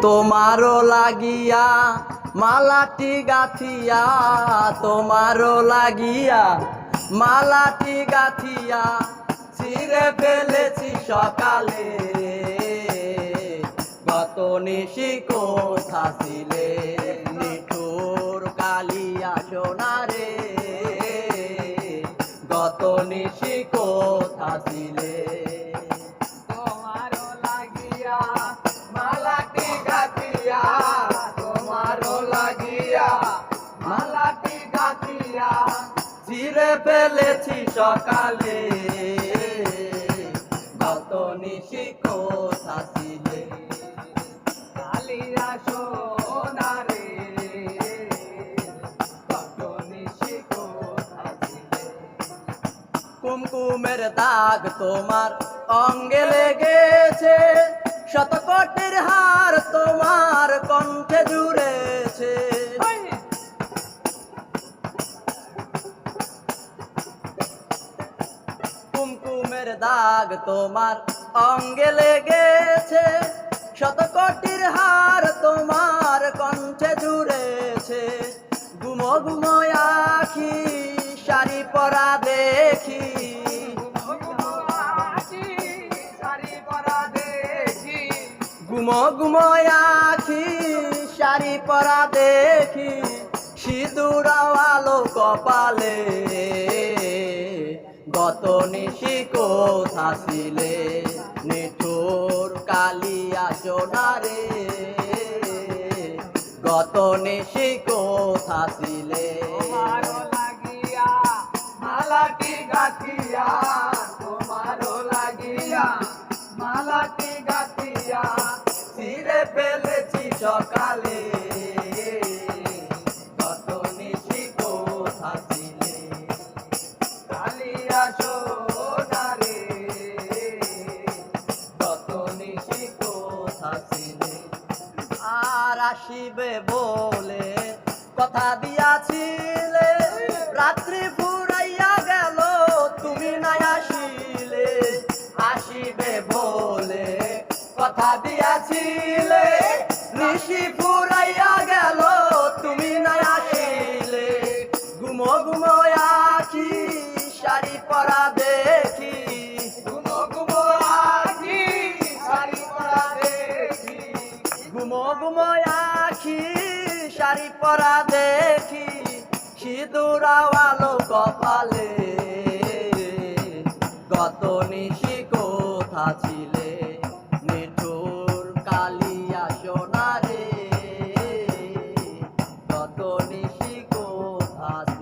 তোমারও লাগিয়া মালাটি গাথিয়া, তোমারও লাগিয়া মালাটি গাথিয়া ছিঁড়ে ফেলেছি সকালে। গত নিশি কোথা ছিলে নিঠুর কালিয়া সোনারে, গত নিশি কোথা ছিলে। তোমারও লাগিয়া মালাটি গাথিয়া, তোমারও লাগিয়া মালাটি গাথিয়া ছিঁড়ে ফেলেছি সকালে, গত নিশি কোথা ছিলে। কালিয়া সোনারে, কত নিশি কোথা ছিলে। কুমকুমের দাগ তোমার অঙ্গে লেগেছে, শতকোটির হার তোমার কণ্ঠে জুড়েছে। কুমকুমের দাগ তোমার অঙ্গে লেগেছে, শতকোটির হার তোমার কণ্ঠে জুড়েছে। গুমো গুমো আখি শাড়ি পরা দেখি, গুমো গুমো আখি শাড়ি পরা দেখি, সিঁদুর আলো কপালে। গত নিশি কোথা ছিলে নিঠুর কালিয়া সোনারে, গত নিশি কোথা ছিলে। তোমারও লাগিয়া মালাটি গাথিয়া, তোমারও লাগিয়া মালাটি গাথিয়া ছিঁড়ে ফেলেছি সকালে, গত নিশি কোথা ছিলে। কালিয়া সোনারে, গত নিশি কোথা ছিলে। আর আসিবে বলে কথা দিয়াছিলে, রাত্রি ফুরাইয়া গেল তুমি নাই আসিলে। আসিবে বলে কথা দিয়াছিলে, নিশি ফুরাইয়া গেল তুমি নাই আসিলে। গুমো গুমো আখি শাড়ি পরা দেখি, গুমো গুমো আখি শাড়ি পরা দেখি, গুমো গুমো আখি শাড়ি পরা দেখি, সিঁদুর আলো কপালে। গত নিশি কোথা ছিলে নিঠুর কালিয়া সোনারে, গত নিশি কোথা ছিলে।